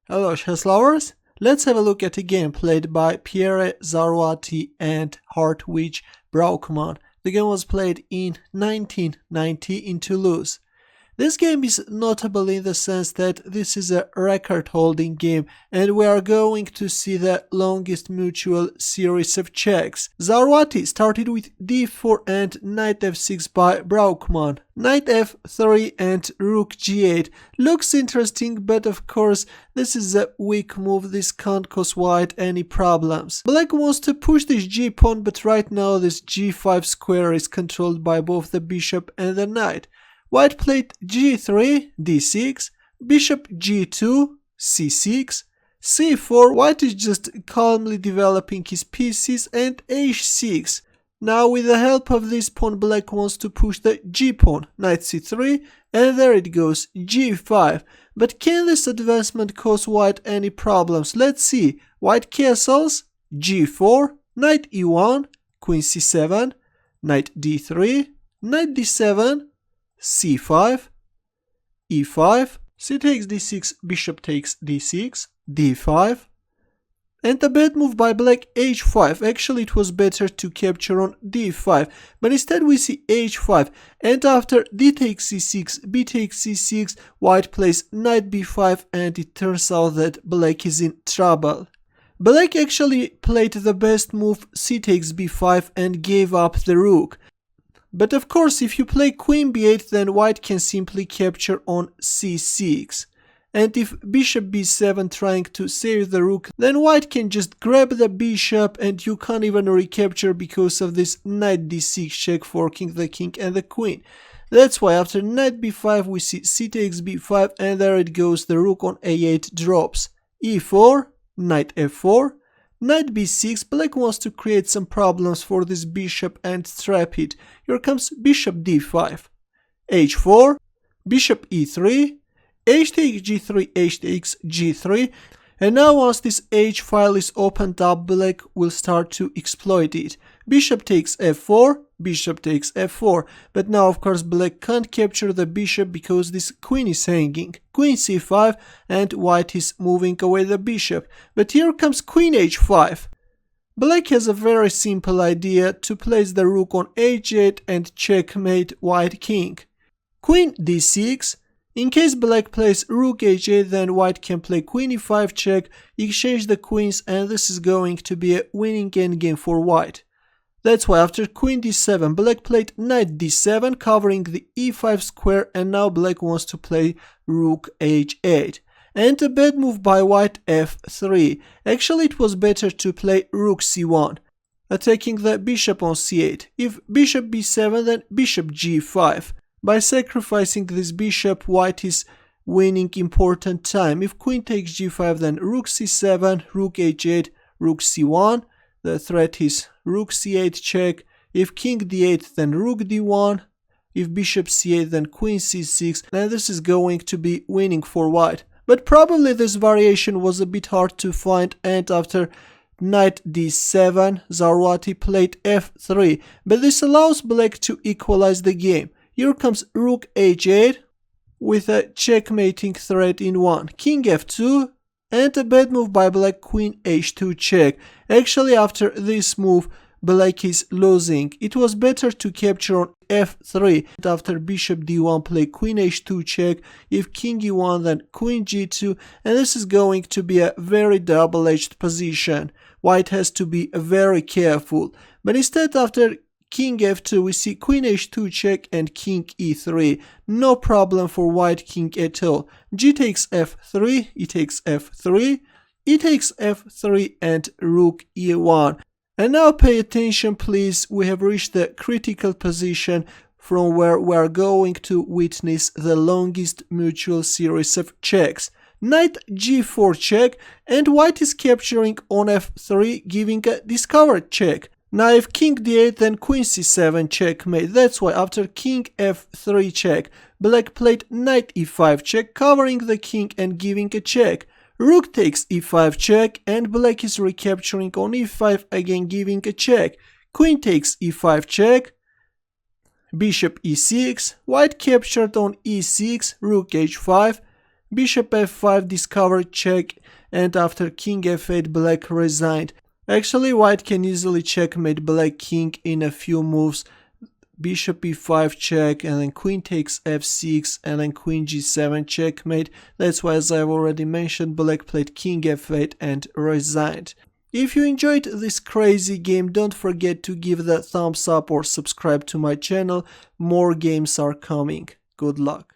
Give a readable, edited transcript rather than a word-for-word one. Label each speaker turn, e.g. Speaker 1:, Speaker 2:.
Speaker 1: Hello chess lovers, let's have a look at a game played by Pierre, Zarrouati and Hartwich Brauckmann. The game was played in 1990 in Toulouse. This game is notable in the sense that this is a record-holding game and we are going to see the longest mutual series of checks. Zarrouati started with d4 and knight f6 by Brauckmann. Knight f3 and rook g8 looks interesting, but of course this is a weak move. This can't cause white any problems. Black wants to push this g-pawn, but right now this g5 square is controlled by both the bishop and the knight. White played g3, d6, bishop g2, c6, c4. White is just calmly developing his pieces, and h6. Now with the help of this pawn, black wants to push the g-pawn, knight c3, and there it goes, g5. But can this advancement cause white any problems? Let's see. White castles, g4, knight e1, queen c7, knight d3, knight d7, c5, e5, c takes d6, bishop takes d6, d5, and a bad move by black, h5. Actually it was better to capture on d5, but instead we see h5, and after d takes c6, b takes c6, white plays knight b5, and it turns out that black is in trouble. Black actually played the best move, c takes b5, and gave up the rook. But of course, if you play queen b8, then white can simply capture on c6. And if bishop b7 trying to save the rook, then white can just grab the bishop and you can't even recapture because of this knight d6 check, forking the king and the queen. That's why after knight b5 we see c takes b5, and there it goes, the rook on a8 drops. e4, knight f4, knight b6. Black wants to create some problems for this bishop and trap it. Here comes bishop d5, h4, bishop e3, h takes g3, h takes g3, and now once this h file is opened up, black will start to exploit it. Bishop takes f4, bishop takes f4, but now of course black can't capture the bishop because this queen is hanging. Queen c5, and white is moving away the bishop, but here comes queen h5. Black has a very simple idea to place the rook on h8 and checkmate white king. Queen d6. In case black plays rook h8, then white can play queen e5 check, exchange the queens, and this is going to be a winning endgame for white. That's why after queen d7, black played knight d7, covering the e5 square, and now black wants to play rook h8. And a bad move by white, f3. Actually it was better to play rook c1, attacking the bishop on c8. If bishop b7, then bishop g5. By sacrificing this bishop, white is winning important time. If queen takes g5, then rook c7, rook h8, rook c1. The threat is rook c8 check. If king d8, then rook d1. If bishop c8, then queen c6. And this is going to be winning for white. But probably this variation was a bit hard to find, and after knight d7, Zarrouati played f3. But this allows black to equalize the game. Here comes rook h8 with a checkmating threat in one. King f2, and a bad move by black, queen h2 check. Actually after this move black is losing. It was better to capture on f3. After bishop d1 play queen h2 check. If king e1, then queen g2, and this is going to be a very double-edged position. White has to be very careful. But instead after king f2 we see queen h2 check and king e3. No problem for white king at all. G takes f3, e takes f3, e takes f3, and rook e1. And now pay attention please, we have reached the critical position from where we are going to witness the longest mutual series of checks. Knight g4 check, and white is capturing on f3, giving a discovered check. Now if king d8, then queen c7 checkmate. That's why after king f3 check, black played knight e5 check, covering the king and giving a check. Rook takes e5 check, and black is recapturing on e5, again giving a check. Queen takes e5 check, bishop e6, white captured on e6, rook h5, Bishop f5 discovered check, and after king f8 black resigned. Actually, white can easily checkmate black king in a few moves. Bishop e5 check, and then queen takes f6, and then queen g7 checkmate. That's why, as I've already mentioned, black played king f8 and resigned. If you enjoyed this crazy game, don't forget to give the thumbs up or subscribe to my channel. More games are coming. Good luck.